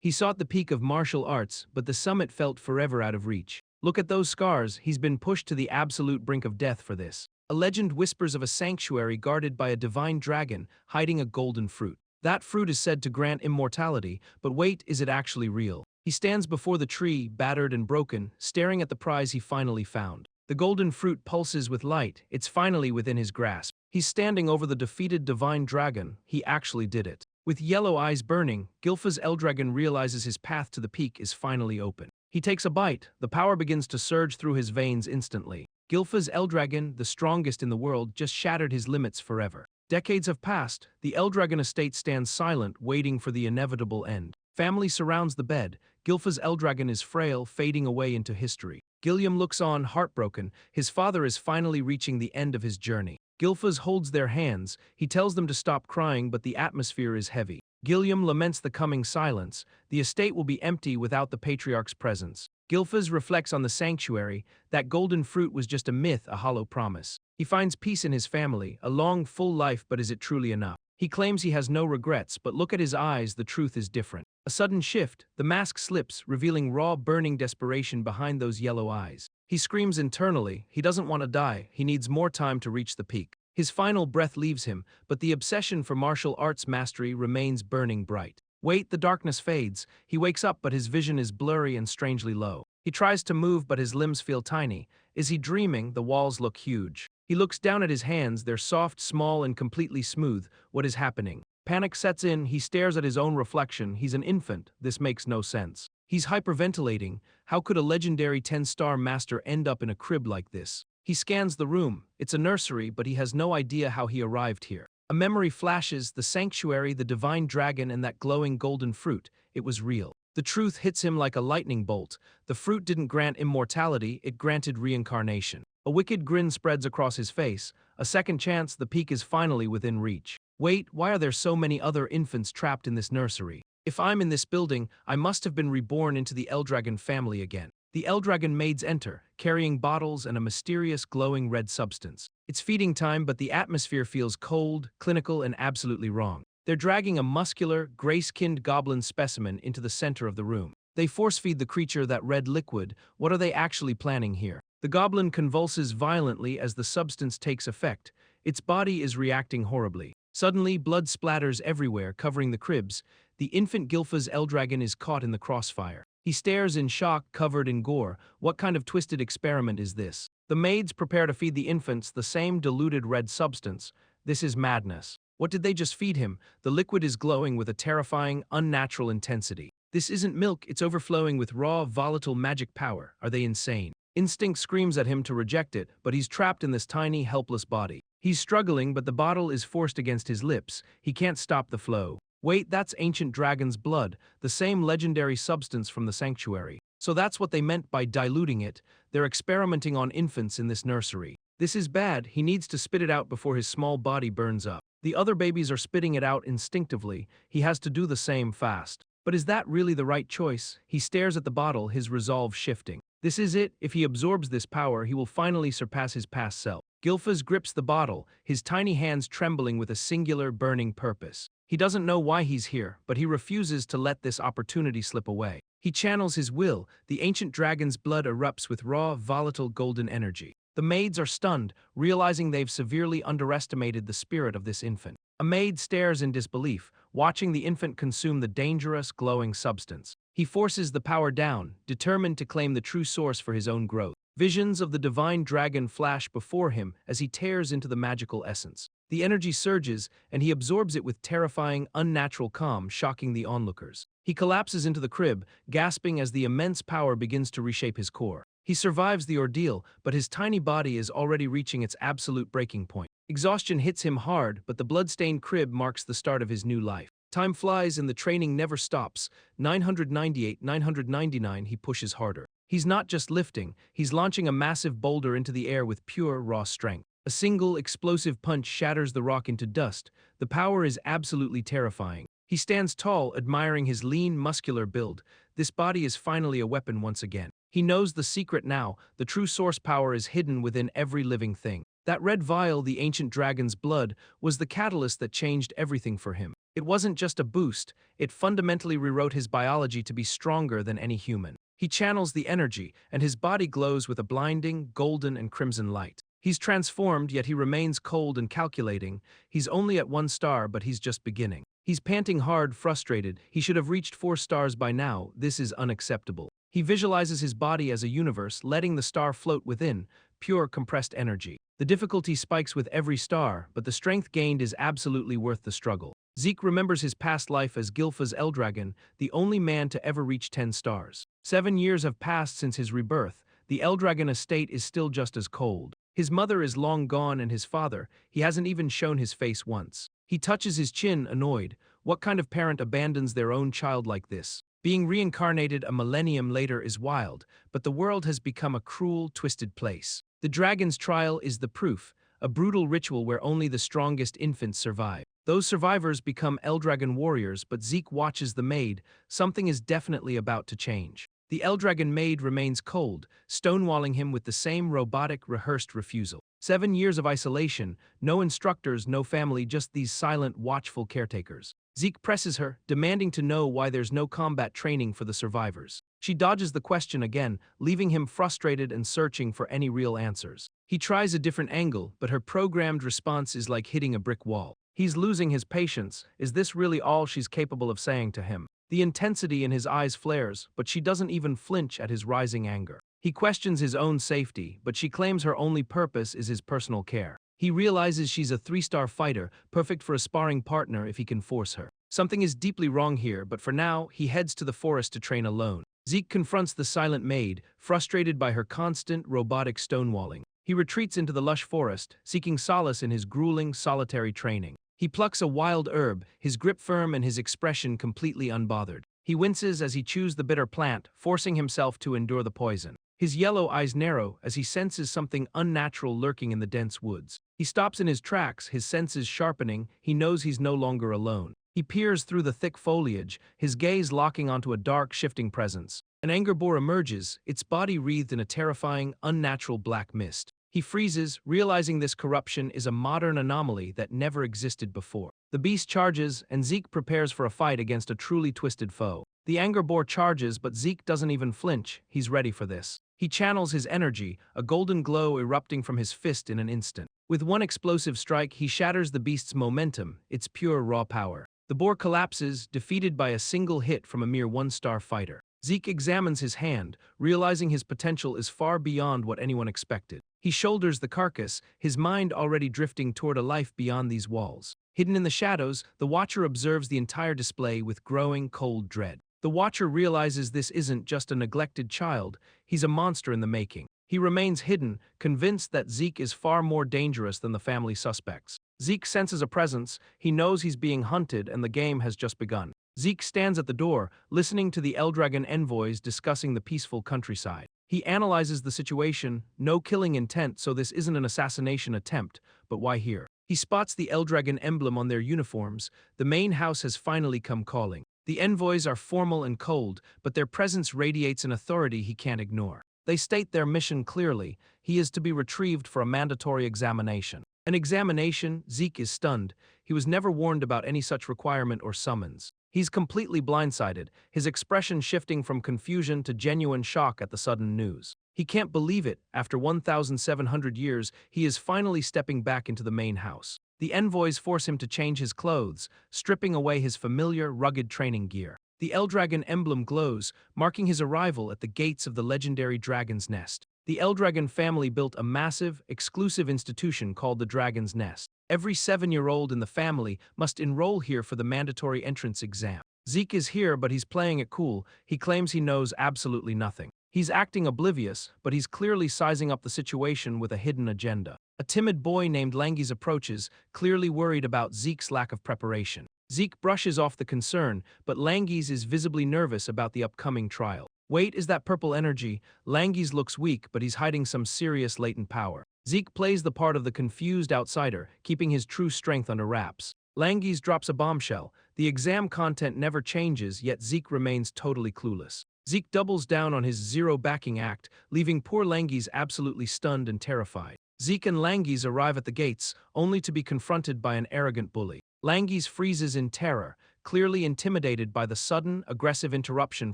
He sought the peak of martial arts, but the summit felt forever out of reach. Look at those scars, he's been pushed to the absolute brink of death for this. A legend whispers of a sanctuary guarded by a divine dragon hiding a golden fruit. That fruit is said to grant immortality, but wait, is it actually real? He stands before the tree, battered and broken, staring at the prize he finally found. The golden fruit pulses with light, it's finally within his grasp. He's standing over the defeated divine dragon, he actually did it. With yellow eyes burning, Gilfa's Eldragon realizes his path to the peak is finally open. He takes a bite, the power begins to surge through his veins instantly. Gilfa's Eldragon, the strongest in the world, just shattered his limits forever. Decades have passed, the Eldragon estate stands silent, waiting for the inevitable end. Family surrounds the bed, Gilfa's Eldragon is frail, fading away into history. Gilliam looks on, heartbroken, his father is finally reaching the end of his journey. Gilfas holds their hands, he tells them to stop crying, but the atmosphere is heavy. Gilliam laments the coming silence, the estate will be empty without the patriarch's presence. Gilfas reflects on the sanctuary, that golden fruit was just a myth, a hollow promise. He finds peace in his family, a long, full life, but is it truly enough? He claims he has no regrets, but look at his eyes, the truth is different. A sudden shift, the mask slips, revealing raw, burning desperation behind those yellow eyes. He screams internally, he doesn't want to die, he needs more time to reach the peak. His final breath leaves him, but the obsession for martial arts mastery remains burning bright. Wait, the darkness fades. He wakes up, but his vision is blurry and strangely low. He tries to move, but his limbs feel tiny. Is he dreaming? The walls look huge. He looks down at his hands, they're soft, small, and completely smooth. What is happening? Panic sets in, he stares at his own reflection. He's an infant. This makes no sense. He's hyperventilating. How could a legendary 10-star master end up in a crib like this? He scans the room. It's a nursery, but he has no idea how he arrived here. A memory flashes, the sanctuary, the divine dragon, and that glowing golden fruit. It was real. The truth hits him like a lightning bolt. The fruit didn't grant immortality, it granted reincarnation. A wicked grin spreads across his face. A second chance, the peak is finally within reach. Wait, why are there so many other infants trapped in this nursery? If I'm in this building, I must have been reborn into the Eldragon family again. The Eldragon maids enter, carrying bottles and a mysterious glowing red substance. It's feeding time, but the atmosphere feels cold, clinical, and absolutely wrong. They're dragging a muscular, gray-skinned goblin specimen into the center of the room. They force-feed the creature that red liquid. What are they actually planning here? The goblin convulses violently as the substance takes effect. Its body is reacting horribly. Suddenly, blood splatters everywhere, covering the cribs. The infant Gilfa's Eldragon is caught in the crossfire. He stares in shock, covered in gore. What kind of twisted experiment is this? The maids prepare to feed the infants the same diluted red substance. This is madness. What did they just feed him? The liquid is glowing with a terrifying, unnatural intensity. This isn't milk, it's overflowing with raw, volatile magic power. Are they insane? Instinct screams at him to reject it, but he's trapped in this tiny, helpless body. He's struggling, but the bottle is forced against his lips. He can't stop the flow. Wait, that's ancient dragon's blood, the same legendary substance from the sanctuary. So that's what they meant by diluting it. They're experimenting on infants in this nursery. This is bad, he needs to spit it out before his small body burns up. The other babies are spitting it out instinctively. He has to do the same fast. But is that really the right choice? He stares at the bottle, his resolve shifting. This is it. If he absorbs this power, he will finally surpass his past self. Gilfas grips the bottle, his tiny hands trembling with a singular, burning purpose. He doesn't know why he's here, but he refuses to let this opportunity slip away. He channels his will. The ancient dragon's blood erupts with raw, volatile golden energy. The maids are stunned, realizing they've severely underestimated the spirit of this infant. A maid stares in disbelief, watching the infant consume the dangerous, glowing substance. He forces the power down, determined to claim the true source for his own growth. Visions of the divine dragon flash before him as he tears into the magical essence. The energy surges, and he absorbs it with terrifying, unnatural calm, shocking the onlookers. He collapses into the crib, gasping as the immense power begins to reshape his core. He survives the ordeal, but his tiny body is already reaching its absolute breaking point. Exhaustion hits him hard, but the blood-stained crib marks the start of his new life. Time flies and the training never stops. 998, 999, he pushes harder. He's not just lifting, he's launching a massive boulder into the air with pure, raw strength. A single, explosive punch shatters the rock into dust. The power is absolutely terrifying. He stands tall, admiring his lean, muscular build. This body is finally a weapon once again. He knows the secret now. The true source power is hidden within every living thing. That red vial, the ancient dragon's blood, was the catalyst that changed everything for him. It wasn't just a boost, it fundamentally rewrote his biology to be stronger than any human. He channels the energy, and his body glows with a blinding, golden and crimson light. He's transformed, yet he remains cold and calculating. He's only at 1 star, but he's just beginning. He's panting hard, frustrated. He should have reached 4 stars by now. This is unacceptable. He visualizes his body as a universe, letting the star float within, pure compressed energy. The difficulty spikes with every star, but the strength gained is absolutely worth the struggle. Zeke remembers his past life as Gilfa's Eldragon, the only man to ever reach 10 stars. 7 years have passed since his rebirth. The Eldragon estate is still just as cold. His mother is long gone, and his father, he hasn't even shown his face once. He touches his chin, annoyed. What kind of parent abandons their own child like this? Being reincarnated a millennium later is wild, but the world has become a cruel, twisted place. The dragon's trial is the proof, a brutal ritual where only the strongest infants survive. Those survivors become Eldragon warriors, but Zeke watches the maid. Something is definitely about to change. The Eldragon maid remains cold, stonewalling him with the same robotic, rehearsed refusal. 7 years of isolation, no instructors, no family, just these silent, watchful caretakers. Zeke presses her, demanding to know why there's no combat training for the survivors. She dodges the question again, leaving him frustrated and searching for any real answers. He tries a different angle, but her programmed response is like hitting a brick wall. He's losing his patience. Is this really all she's capable of saying to him? The intensity in his eyes flares, but she doesn't even flinch at his rising anger. He questions his own safety, but she claims her only purpose is his personal care. He realizes she's a 3-star fighter, perfect for a sparring partner if he can force her. Something is deeply wrong here, but for now, he heads to the forest to train alone. Zeke confronts the silent maid, frustrated by her constant, robotic stonewalling. He retreats into the lush forest, seeking solace in his grueling, solitary training. He plucks a wild herb, his grip firm and his expression completely unbothered. He winces as he chews the bitter plant, forcing himself to endure the poison. His yellow eyes narrow as he senses something unnatural lurking in the dense woods. He stops in his tracks, his senses sharpening. He knows he's no longer alone. He peers through the thick foliage, his gaze locking onto a dark, shifting presence. An anger boar emerges, its body wreathed in a terrifying, unnatural black mist. He freezes, realizing this corruption is a modern anomaly that never existed before. The beast charges, and Zeke prepares for a fight against a truly twisted foe. The anger boar charges, but Zeke doesn't even flinch. He's ready for this. He channels his energy, a golden glow erupting from his fist in an instant. With one explosive strike, he shatters the beast's momentum, its pure raw power. The boar collapses, defeated by a single hit from a mere 1-star fighter. Zeke examines his hand, realizing his potential is far beyond what anyone expected. He shoulders the carcass, his mind already drifting toward a life beyond these walls. Hidden in the shadows, the Watcher observes the entire display with growing, cold dread. The Watcher realizes this isn't just a neglected child, he's a monster in the making. He remains hidden, convinced that Zeke is far more dangerous than the family suspects. Zeke senses a presence, he knows he's being hunted and the game has just begun. Zeke stands at the door, listening to the Eldragon envoys discussing the peaceful countryside. He analyzes the situation, no killing intent, so this isn't an assassination attempt, but why here? He spots the Eldragon emblem on their uniforms. The main house has finally come calling. The envoys are formal and cold, but their presence radiates an authority he can't ignore. They state their mission clearly. He is to be retrieved for a mandatory examination. An examination? Zeke is stunned. He was never warned about any such requirement or summons. He's completely blindsided, his expression shifting from confusion to genuine shock at the sudden news. He can't believe it. After 1,700 years, he is finally stepping back into the main house. The envoys force him to change his clothes, stripping away his familiar, rugged training gear. The Eldragon emblem glows, marking his arrival at the gates of the legendary Dragon's Nest. The Eldragon family built a massive, exclusive institution called the Dragon's Nest. Every 7-year-old in the family must enroll here for the mandatory entrance exam. Zeke is here, but he's playing it cool. He claims he knows absolutely nothing. He's acting oblivious, but he's clearly sizing up the situation with a hidden agenda. A timid boy named Langies approaches, clearly worried about Zeke's lack of preparation. Zeke brushes off the concern, but Langies is visibly nervous about the upcoming trial. Wait, is that purple energy? Langies looks weak, but he's hiding some serious latent power. Zeke plays the part of the confused outsider, keeping his true strength under wraps. Langies drops a bombshell. The exam content never changes, yet Zeke remains totally clueless. Zeke doubles down on his zero backing act, leaving poor Langies absolutely stunned and terrified. Zeke and Langies arrive at the gates, only to be confronted by an arrogant bully. Langies freezes in terror, clearly intimidated by the sudden, aggressive interruption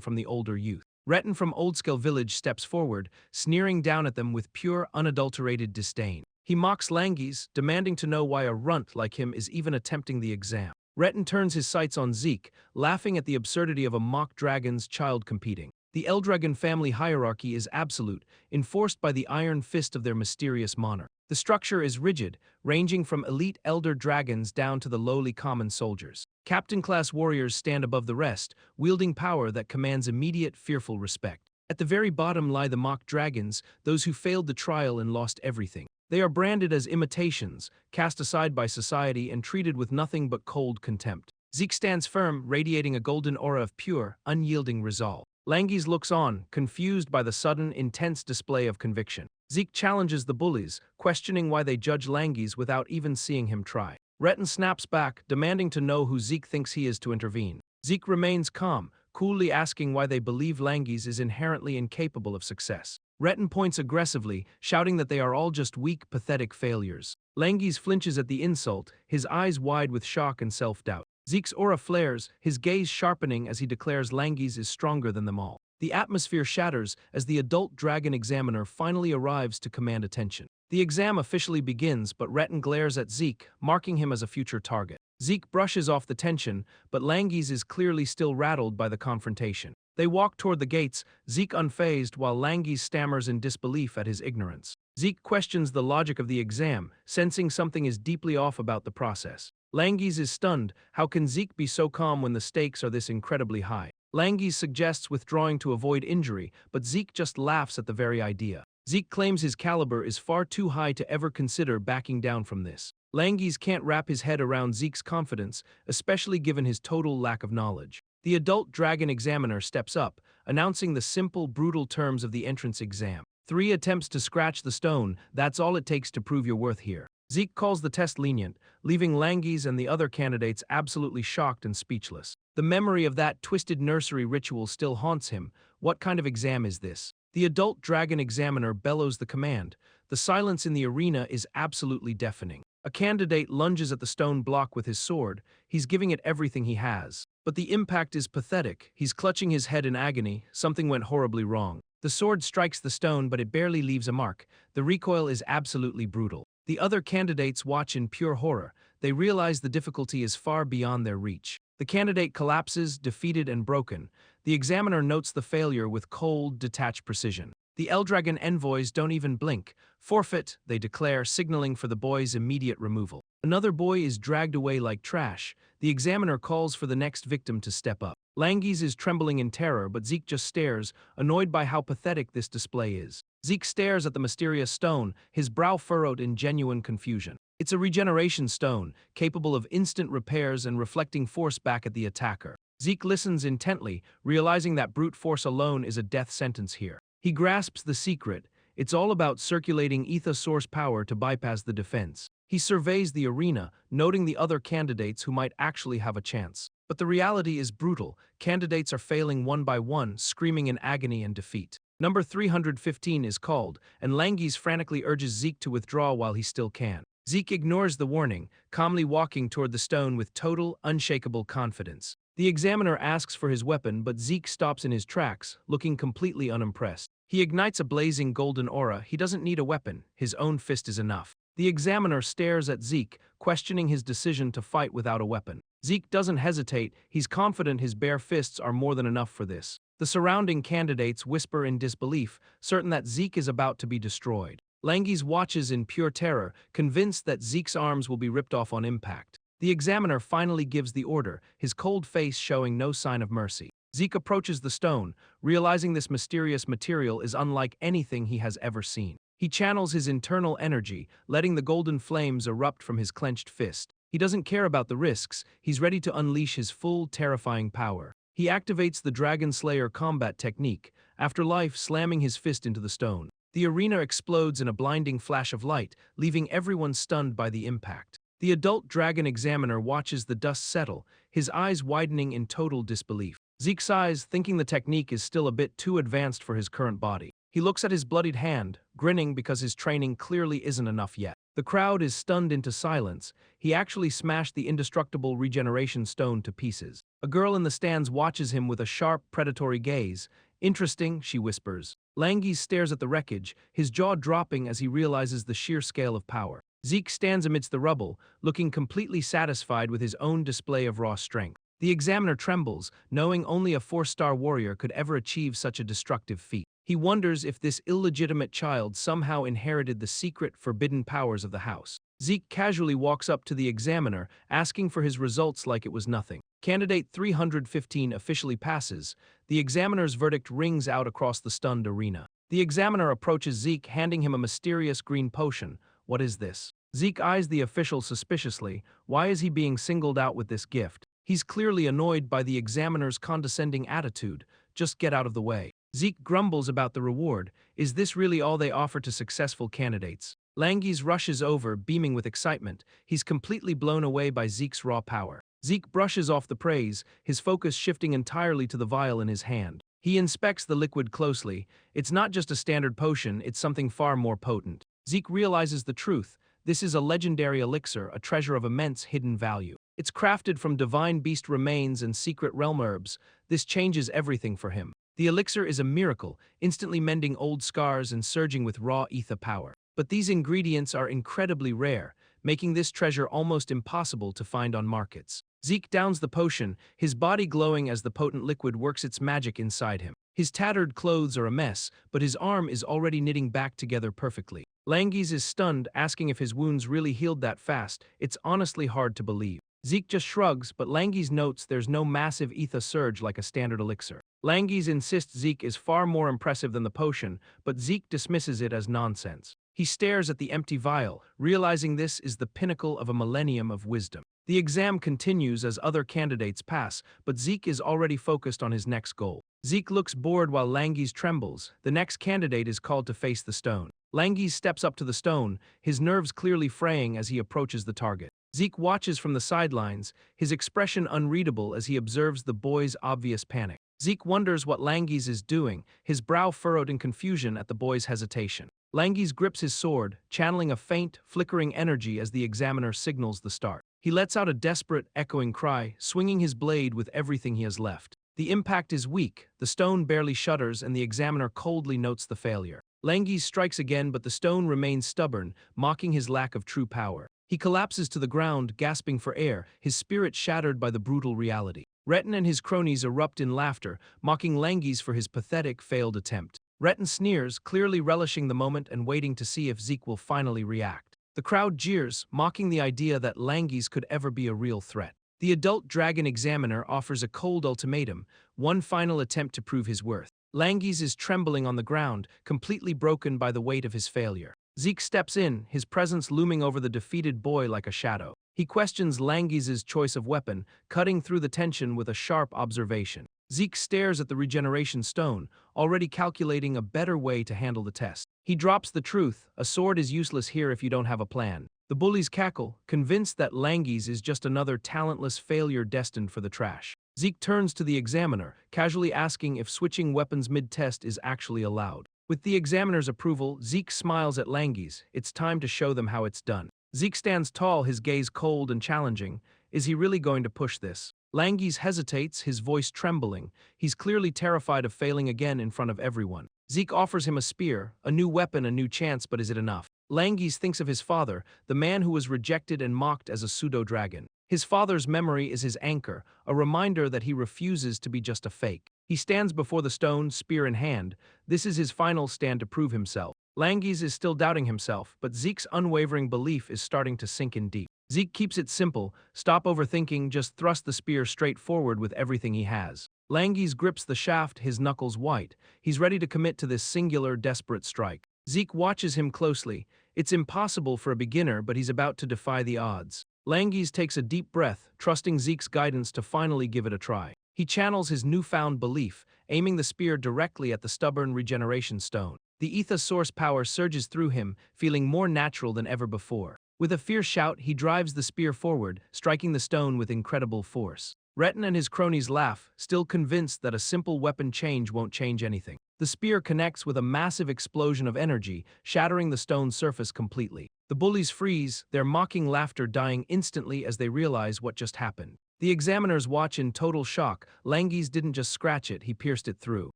from the older youth. Retin from Oldscale Village steps forward, sneering down at them with pure, unadulterated disdain. He mocks Langies, demanding to know why a runt like him is even attempting the exam. Retin turns his sights on Zeke, laughing at the absurdity of a mock dragon's child competing. The Eldragon family hierarchy is absolute, enforced by the iron fist of their mysterious monarch. The structure is rigid, ranging from elite elder dragons down to the lowly common soldiers. Captain-class warriors stand above the rest, wielding power that commands immediate, fearful respect. At the very bottom lie the mock dragons, those who failed the trial and lost everything. They are branded as imitations, cast aside by society and treated with nothing but cold contempt. Zeke stands firm, radiating a golden aura of pure, unyielding resolve. Langies looks on, confused by the sudden, intense display of conviction. Zeke challenges the bullies, questioning why they judge Langies without even seeing him try. Retin snaps back, demanding to know who Zeke thinks he is to intervene. Zeke remains calm, coolly asking why they believe Langies is inherently incapable of success. Retin points aggressively, shouting that they are all just weak, pathetic failures. Langies flinches at the insult, his eyes wide with shock and self-doubt. Zeke's aura flares, his gaze sharpening as he declares Langies is stronger than them all. The atmosphere shatters as the adult dragon examiner finally arrives to command attention. The exam officially begins, but Retin glares at Zeke, marking him as a future target. Zeke brushes off the tension, but Langies is clearly still rattled by the confrontation. They walk toward the gates, Zeke unfazed while Langies stammers in disbelief at his ignorance. Zeke questions the logic of the exam, sensing something is deeply off about the process. Langies is stunned. How can Zeke be so calm when the stakes are this incredibly high? Langies suggests withdrawing to avoid injury, but Zeke just laughs at the very idea. Zeke claims his caliber is far too high to ever consider backing down from this. Langies can't wrap his head around Zeke's confidence, especially given his total lack of knowledge. The adult dragon examiner steps up, announcing the simple, brutal terms of the entrance exam. 3 attempts to scratch the stone, that's all it takes to prove your worth here. Zeke calls the test lenient, leaving Langies and the other candidates absolutely shocked and speechless. The memory of that twisted nursery ritual still haunts him. What kind of exam is this? The adult dragon examiner bellows the command. The silence in the arena is absolutely deafening. A candidate lunges at the stone block with his sword. He's giving it everything he has. But the impact is pathetic. He's clutching his head in agony. Something went horribly wrong. The sword strikes the stone, but it barely leaves a mark. The recoil is absolutely brutal. The other candidates watch in pure horror. They realize the difficulty is far beyond their reach. The candidate collapses, defeated and broken. The examiner notes the failure with cold, detached precision. The Eldragon envoys don't even blink. Forfeit, they declare, signaling for the boy's immediate removal. Another boy is dragged away like trash. The examiner calls for the next victim to step up. Langies is trembling in terror, but Zeke just stares, annoyed by how pathetic this display is. Zeke stares at the mysterious stone, his brow furrowed in genuine confusion. It's a regeneration stone, capable of instant repairs and reflecting force back at the attacker. Zeke listens intently, realizing that brute force alone is a death sentence here. He grasps the secret. It's all about circulating ether source power to bypass the defense. He surveys the arena, noting the other candidates who might actually have a chance. But the reality is brutal. Candidates are failing one by one, screaming in agony and defeat. Number 315 is called, and Langies frantically urges Zeke to withdraw while he still can. Zeke ignores the warning, calmly walking toward the stone with total, unshakable confidence. The examiner asks for his weapon, but Zeke stops in his tracks, looking completely unimpressed. He ignites a blazing golden aura. He doesn't need a weapon. His own fist is enough. The examiner stares at Zeke, questioning his decision to fight without a weapon. Zeke doesn't hesitate. He's confident his bare fists are more than enough for this. The surrounding candidates whisper in disbelief, certain that Zeke is about to be destroyed. Langies watches in pure terror, convinced that Zeke's arms will be ripped off on impact. The examiner finally gives the order, his cold face showing no sign of mercy. Zeke approaches the stone, realizing this mysterious material is unlike anything he has ever seen. He channels his internal energy, letting the golden flames erupt from his clenched fist. He doesn't care about the risks. He's ready to unleash his full, terrifying power. He activates the Dragon Slayer combat technique, afterlife slamming his fist into the stone. The arena explodes in a blinding flash of light, leaving everyone stunned by the impact. The adult dragon examiner watches the dust settle, his eyes widening in total disbelief. Zeke sighs, thinking the technique is still a bit too advanced for his current body. He looks at his bloodied hand, grinning because his training clearly isn't enough yet. The crowd is stunned into silence. He actually smashed the indestructible regeneration stone to pieces. A girl in the stands watches him with a sharp, predatory gaze. Interesting, she whispers. Langes stares at the wreckage, his jaw dropping as he realizes the sheer scale of power. Zeke stands amidst the rubble, looking completely satisfied with his own display of raw strength. The examiner trembles, knowing only a 4-star warrior could ever achieve such a destructive feat. He wonders if this illegitimate child somehow inherited the secret, forbidden powers of the house. Zeke casually walks up to the examiner, asking for his results like it was nothing. Candidate 315 officially passes. The examiner's verdict rings out across the stunned arena. The examiner approaches Zeke, handing him a mysterious green potion. What is this? Zeke eyes the official suspiciously. Why is he being singled out with this gift? He's clearly annoyed by the examiner's condescending attitude. Just get out of the way. Zeke grumbles about the reward. Is this really all they offer to successful candidates? Langes rushes over, beaming with excitement. He's completely blown away by Zeke's raw power. Zeke brushes off the praise, his focus shifting entirely to the vial in his hand. He inspects the liquid closely. It's not just a standard potion, it's something far more potent. Zeke realizes the truth. This is a legendary elixir, a treasure of immense hidden value. It's crafted from divine beast remains and secret realm herbs. This changes everything for him. The elixir is a miracle, instantly mending old scars and surging with raw ether power. But these ingredients are incredibly rare, making this treasure almost impossible to find on markets. Zeke downs the potion, his body glowing as the potent liquid works its magic inside him. His tattered clothes are a mess, but his arm is already knitting back together perfectly. Langes is stunned, asking if his wounds really healed that fast. It's honestly hard to believe. Zeke just shrugs, but Langes notes there's no massive ether surge like a standard elixir. Langes insists Zeke is far more impressive than the potion, but Zeke dismisses it as nonsense. He stares at the empty vial, realizing this is the pinnacle of a millennium of wisdom. The exam continues as other candidates pass, but Zeke is already focused on his next goal. Zeke looks bored while Langes trembles. The next candidate is called to face the stone. Langes steps up to the stone, his nerves clearly fraying as he approaches the target. Zeke watches from the sidelines, his expression unreadable as he observes the boy's obvious panic. Zeke wonders what Langes is doing, his brow furrowed in confusion at the boy's hesitation. Langes grips his sword, channeling a faint, flickering energy as the examiner signals the start. He lets out a desperate, echoing cry, swinging his blade with everything he has left. The impact is weak, the stone barely shudders, and the examiner coldly notes the failure. Langes strikes again, but the stone remains stubborn, mocking his lack of true power. He collapses to the ground, gasping for air, his spirit shattered by the brutal reality. Retin and his cronies erupt in laughter, mocking Langes for his pathetic, failed attempt. Retin sneers, clearly relishing the moment and waiting to see if Zeke will finally react. The crowd jeers, mocking the idea that Langes could ever be a real threat. The adult dragon examiner offers a cold ultimatum, one final attempt to prove his worth. Langes is trembling on the ground, completely broken by the weight of his failure. Zeke steps in, his presence looming over the defeated boy like a shadow. He questions Langes' choice of weapon, cutting through the tension with a sharp observation. Zeke stares at the regeneration stone, already calculating a better way to handle the test. He drops the truth, a sword is useless here if you don't have a plan. The bullies cackle, convinced that Langes is just another talentless failure destined for the trash. Zeke turns to the examiner, casually asking if switching weapons mid-test is actually allowed. With the examiner's approval, Zeke smiles at Langes. It's time to show them how it's done. Zeke stands tall, his gaze cold and challenging. Is he really going to push this? Langes hesitates, his voice trembling. He's clearly terrified of failing again in front of everyone. Zeke offers him a spear, a new weapon, a new chance, but is it enough? Langes thinks of his father, the man who was rejected and mocked as a pseudo-dragon. His father's memory is his anchor, a reminder that he refuses to be just a fake. He stands before the stone, spear in hand. This is his final stand to prove himself. Langes is still doubting himself, but Zeke's unwavering belief is starting to sink in deep. Zeke keeps it simple, stop overthinking, just thrust the spear straight forward with everything he has. Langes grips the shaft, his knuckles white. He's ready to commit to this singular, desperate strike. Zeke watches him closely. It's impossible for a beginner, but he's about to defy the odds. Langes takes a deep breath, trusting Zeke's guidance to finally give it a try. He channels his newfound belief, aiming the spear directly at the stubborn regeneration stone. The ether source power surges through him, feeling more natural than ever before. With a fierce shout, he drives the spear forward, striking the stone with incredible force. Retin and his cronies laugh, still convinced that a simple weapon change won't change anything. The spear connects with a massive explosion of energy, shattering the stone's surface completely. The bullies freeze, their mocking laughter dying instantly as they realize what just happened. The examiners watch in total shock. Langes didn't just scratch it, he pierced it through.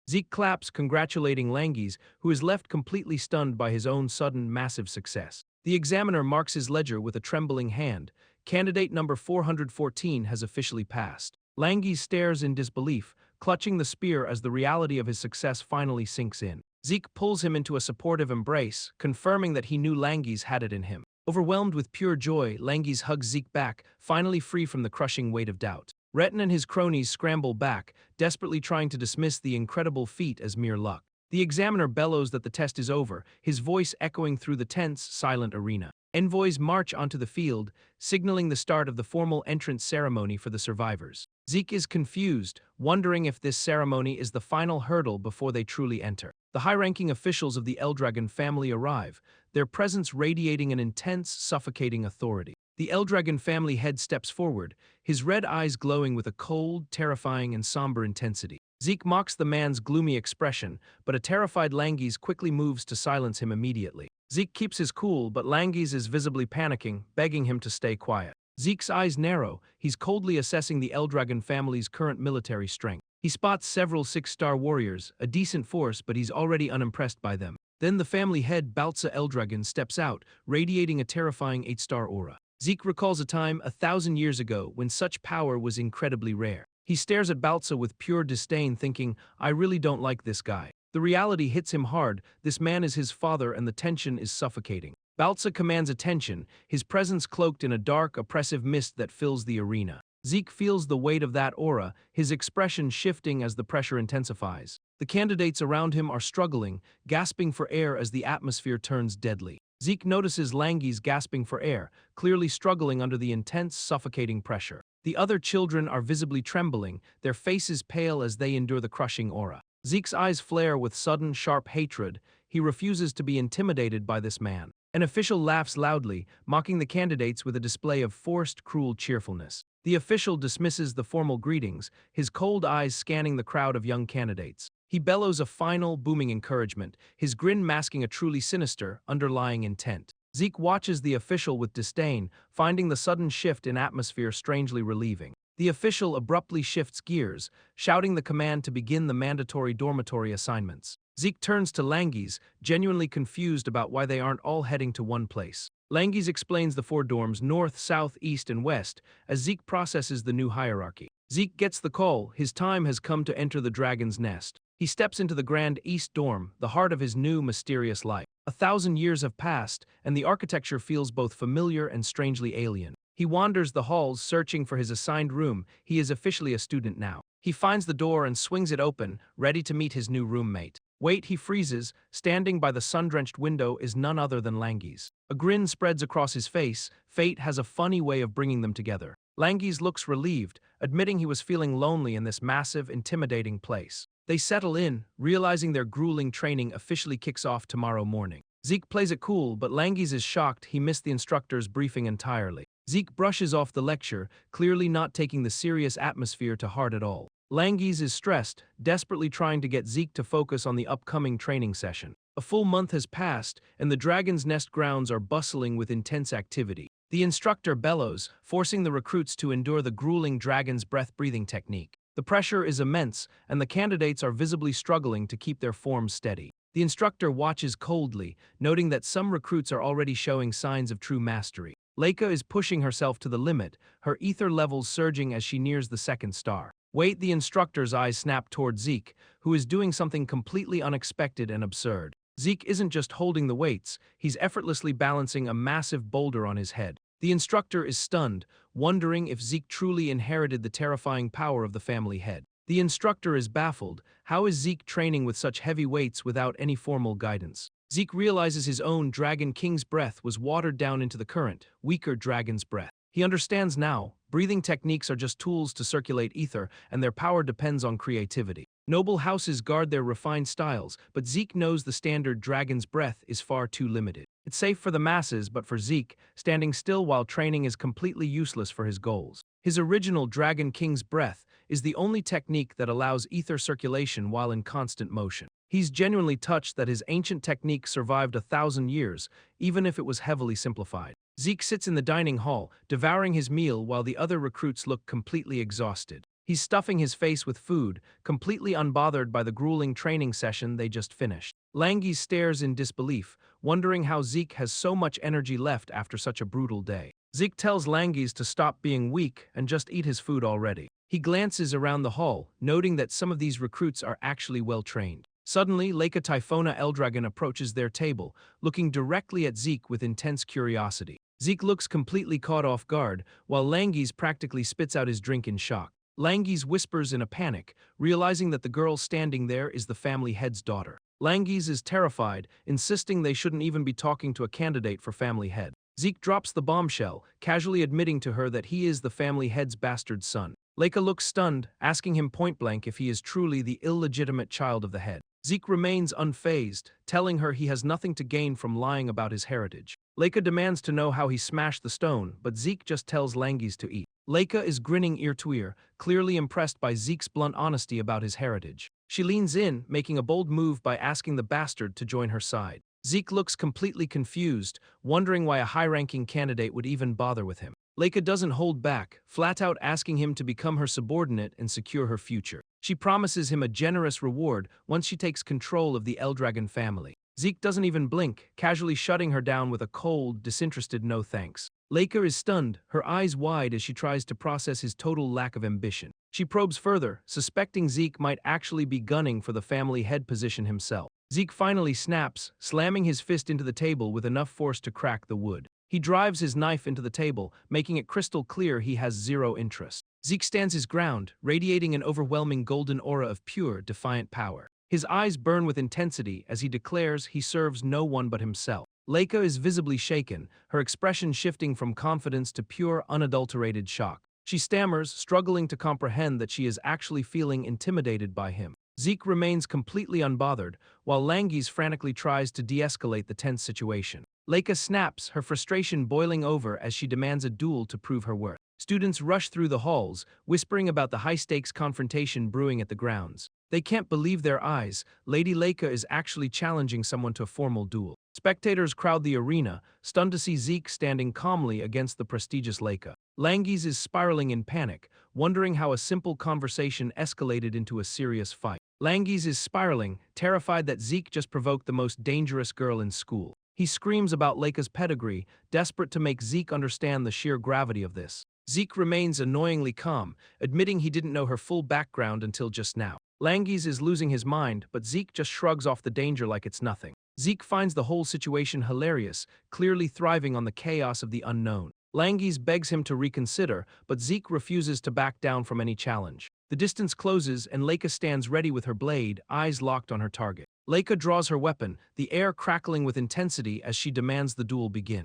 Zeke claps, congratulating Langes, who is left completely stunned by his own sudden, massive success. The examiner marks his ledger with a trembling hand. Candidate number 414 has officially passed. Langes stares in disbelief, clutching the spear as the reality of his success finally sinks in. Zeke pulls him into a supportive embrace, confirming that he knew Langes had it in him. Overwhelmed with pure joy, Langes hugs Zeke back, finally free from the crushing weight of doubt. Retin and his cronies scramble back, desperately trying to dismiss the incredible feat as mere luck. The examiner bellows that the test is over, his voice echoing through the tense, silent arena. Envoys march onto the field, signaling the start of the formal entrance ceremony for the survivors. Zeke is confused, wondering if this ceremony is the final hurdle before they truly enter. The high-ranking officials of the Eldragon family arrive, their presence radiating an intense, suffocating authority. The Eldragon family head steps forward, his red eyes glowing with a cold, terrifying, and somber intensity. Zeke mocks the man's gloomy expression, but a terrified Langes quickly moves to silence him immediately. Zeke keeps his cool, but Langes is visibly panicking, begging him to stay quiet. Zeke's eyes narrow, he's coldly assessing the Eldragon family's current military strength. He spots several 6-star warriors, a decent force, but he's already unimpressed by them. Then the family head Baltza Eldragon steps out, radiating a terrifying 8-star aura. Zeke recalls a time 1,000 years ago when such power was incredibly rare. He stares at Baltza with pure disdain, thinking, I really don't like this guy. The reality hits him hard, this man is his father and the tension is suffocating. Baltza commands attention, his presence cloaked in a dark, oppressive mist that fills the arena. Zeke feels the weight of that aura, his expression shifting as the pressure intensifies. The candidates around him are struggling, gasping for air as the atmosphere turns deadly. Zeke notices Langes gasping for air, clearly struggling under the intense, suffocating pressure. The other children are visibly trembling, their faces pale as they endure the crushing aura. Zeke's eyes flare with sudden, sharp hatred. He refuses to be intimidated by this man. An official laughs loudly, mocking the candidates with a display of forced, cruel cheerfulness. The official dismisses the formal greetings, his cold eyes scanning the crowd of young candidates. He bellows a final, booming encouragement, his grin masking a truly sinister, underlying intent. Zeke watches the official with disdain, finding the sudden shift in atmosphere strangely relieving. The official abruptly shifts gears, shouting the command to begin the mandatory dormitory assignments. Zeke turns to Langes, genuinely confused about why they aren't all heading to one place. Langes explains the 4 dorms north, south, east, and west as Zeke processes the new hierarchy. Zeke gets the call, his time has come to enter the dragon's nest. He steps into the Grand East dorm, the heart of his new, mysterious life. 1,000 years have passed, and the architecture feels both familiar and strangely alien. He wanders the halls, searching for his assigned room. He is officially a student now. He finds the door and swings it open, ready to meet his new roommate. Wait, he freezes. Standing by the sun-drenched window is none other than Langes. A grin spreads across his face. Fate has a funny way of bringing them together. Langes looks relieved, admitting he was feeling lonely in this massive, intimidating place. They settle in, realizing their grueling training officially kicks off tomorrow morning. Zeke plays it cool, but Langes is shocked he missed the instructor's briefing entirely. Zeke brushes off the lecture, clearly not taking the serious atmosphere to heart at all. Langes is stressed, desperately trying to get Zeke to focus on the upcoming training session. A full month has passed, and the Dragon's Nest grounds are bustling with intense activity. The instructor bellows, forcing the recruits to endure the grueling dragon's breath breathing technique. The pressure is immense, and the candidates are visibly struggling to keep their forms steady. The instructor watches coldly, noting that some recruits are already showing signs of true mastery. Leica is pushing herself to the limit, her ether levels surging as she nears the 2nd star. Wait, the instructor's eyes snap toward Zeke, who is doing something completely unexpected and absurd. Zeke isn't just holding the weights, he's effortlessly balancing a massive boulder on his head. The instructor is stunned, wondering if Zeke truly inherited the terrifying power of the family head. The instructor is baffled. How is Zeke training with such heavy weights without any formal guidance? Zeke realizes his own Dragon King's breath was watered down into the current, weaker dragon's breath. He understands now, breathing techniques are just tools to circulate ether, and their power depends on creativity. Noble houses guard their refined styles, but Zeke knows the standard dragon's breath is far too limited. It's safe for the masses, but for Zeke, standing still while training is completely useless for his goals. His original Dragon King's breath is the only technique that allows ether circulation while in constant motion. He's genuinely touched that his ancient technique survived 1,000 years, even if it was heavily simplified. Zeke sits in the dining hall, devouring his meal while the other recruits look completely exhausted. He's stuffing his face with food, completely unbothered by the grueling training session they just finished. Langi stares in disbelief, wondering how Zeke has so much energy left after such a brutal day. Zeke tells Langies to stop being weak and just eat his food already. He glances around the hall, noting that some of these recruits are actually well trained. Suddenly, Leica Typhona Eldragon approaches their table, looking directly at Zeke with intense curiosity. Zeke looks completely caught off guard, while Langies practically spits out his drink in shock. Langies whispers in a panic, realizing that the girl standing there is the family head's daughter. Langies is terrified, insisting they shouldn't even be talking to a candidate for family head. Zeke drops the bombshell, casually admitting to her that he is the family head's bastard son. Leica looks stunned, asking him point-blank if he is truly the illegitimate child of the head. Zeke remains unfazed, telling her he has nothing to gain from lying about his heritage. Leica demands to know how he smashed the stone, but Zeke just tells Langies to eat. Leica is grinning ear to ear, clearly impressed by Zeke's blunt honesty about his heritage. She leans in, making a bold move by asking the bastard to join her side. Zeke looks completely confused, wondering why a high-ranking candidate would even bother with him. Leica doesn't hold back, flat out asking him to become her subordinate and secure her future. She promises him a generous reward once she takes control of the Eldragon family. Zeke doesn't even blink, casually shutting her down with a cold, disinterested no thanks. Leica is stunned, her eyes wide as she tries to process his total lack of ambition. She probes further, suspecting Zeke might actually be gunning for the family head position himself. Zeke finally snaps, slamming his fist into the table with enough force to crack the wood. He drives his knife into the table, making it crystal clear he has zero interest. Zeke stands his ground, radiating an overwhelming golden aura of pure, defiant power. His eyes burn with intensity as he declares he serves no one but himself. Leica is visibly shaken, her expression shifting from confidence to pure, unadulterated shock. She stammers, struggling to comprehend that she is actually feeling intimidated by him. Zeke remains completely unbothered, while Langies frantically tries to de-escalate the tense situation. Leica snaps, her frustration boiling over as she demands a duel to prove her worth. Students rush through the halls, whispering about the high-stakes confrontation brewing at the grounds. They can't believe their eyes. Lady Leica is actually challenging someone to a formal duel. Spectators crowd the arena, stunned to see Zeke standing calmly against the prestigious Leica. Langies is spiraling in panic, wondering how a simple conversation escalated into a serious fight. Langies is spiraling, terrified that Zeke just provoked the most dangerous girl in school. He screams about Leica's pedigree, desperate to make Zeke understand the sheer gravity of this. Zeke remains annoyingly calm, admitting he didn't know her full background until just now. Langies is losing his mind, but Zeke just shrugs off the danger like it's nothing. Zeke finds the whole situation hilarious, clearly thriving on the chaos of the unknown. Langies begs him to reconsider, but Zeke refuses to back down from any challenge. The distance closes and Leica stands ready with her blade, eyes locked on her target. Leica draws her weapon, the air crackling with intensity as she demands the duel begin.